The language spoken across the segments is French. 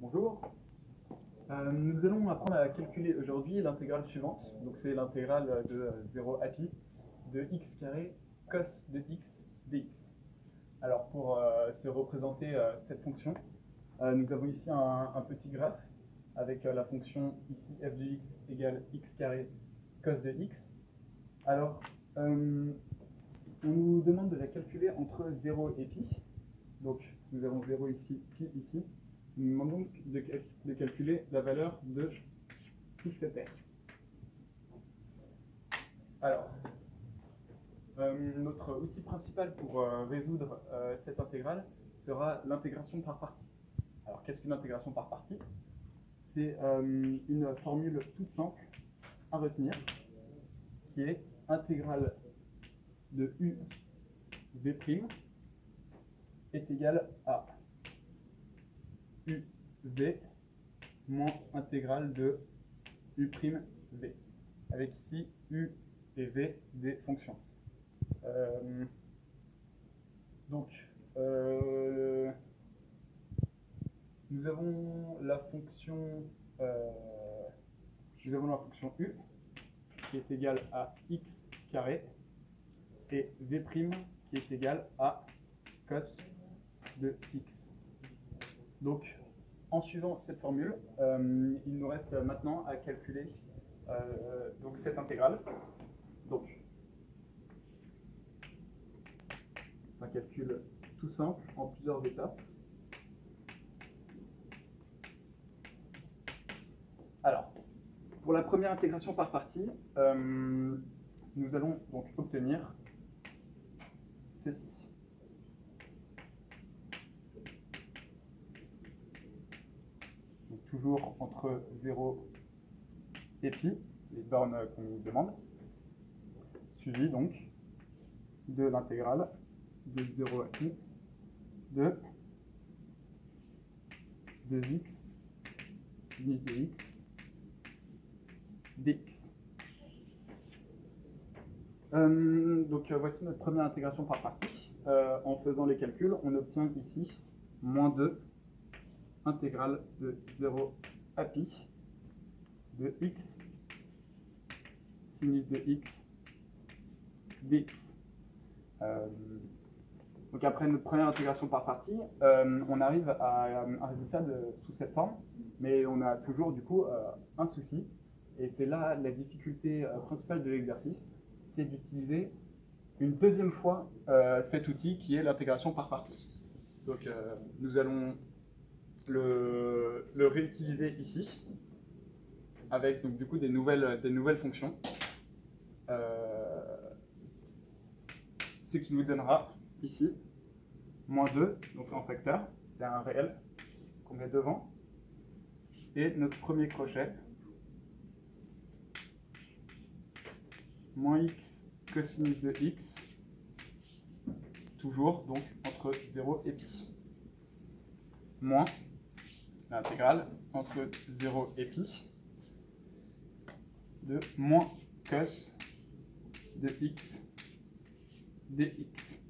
Bonjour. Nous allons apprendre à calculer aujourd'hui l'intégrale suivante. Donc c'est l'intégrale de 0 à pi de x carré cos de x dx. Alors pour se représenter cette fonction, nous avons ici un petit graphe avec la fonction ici f de x égale x carré cos de x. Alors on nous demande de la calculer entre 0 et pi. Donc nous avons 0 ici, pi ici. Nous demandons donc de calculer la valeur de x et r. Alors, notre outil principal pour résoudre cette intégrale sera l'intégration par partie. Alors, qu'est-ce qu'une intégration par partie? C'est une formule toute simple à retenir, qui est intégrale de u v' est égale à uv moins intégrale de u'v, avec ici u et v des fonctions. Nous avons la fonction u qui est égale à x carré et v' qui est égale à cos de x. Donc, en suivant cette formule, il nous reste maintenant à calculer donc cette intégrale. Donc, un calcul tout simple en plusieurs étapes. Alors, pour la première intégration par partie, nous allons donc obtenir ceci. Donc, toujours entre 0 et pi, les bornes qu'on nous demande, suivi donc de l'intégrale de 0 à pi de 2x sinus de x dx. Donc voici notre première intégration par partie. En faisant les calculs, on obtient ici moins 2 intégrale de 0 à pi de x sinus de x dx. Donc après notre première intégration par partie, on arrive à un résultat sous cette forme, mais on a toujours du coup un souci, et c'est là la difficulté principale de l'exercice, c'est d'utiliser une deuxième fois cet outil qui est l'intégration par partie. Donc nous allons le réutiliser ici, avec donc, du coup des nouvelles fonctions, ce qui nous donnera ici moins 2, donc en facteur, c'est un réel qu'on met devant, et notre premier crochet, moins x cosinus de x, toujours donc entre 0 et pi, moins l'intégrale entre 0 et pi de moins cos de x dx.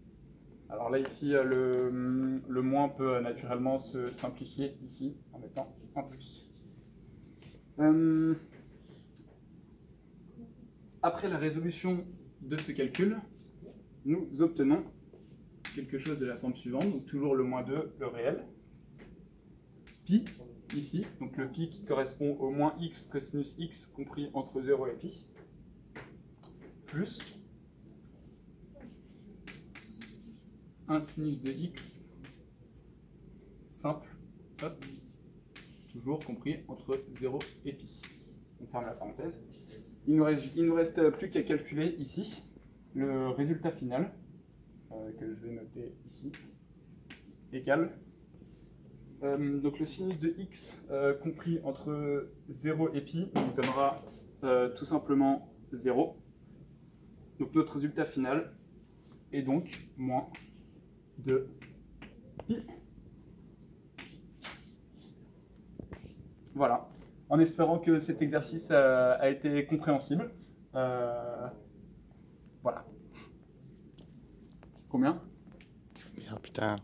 Alors là, ici, le moins peut naturellement se simplifier ici en mettant un plus. Après la résolution de ce calcul, nous obtenons quelque chose de la forme suivante, donc toujours le moins 2, le réel, pi, ici, donc le pi qui correspond au moins x cosinus x compris entre 0 et pi, plus 1 sinus de x simple, hop, toujours compris entre 0 et pi. On ferme la parenthèse. Il nous reste plus qu'à calculer ici le résultat final, que je vais noter ici, égal. Donc le sinus de x compris entre 0 et pi nous donnera tout simplement 0. Donc notre résultat final est donc moins 2 pi. Voilà, en espérant que cet exercice a été compréhensible. Voilà. Combien? Merde, putain.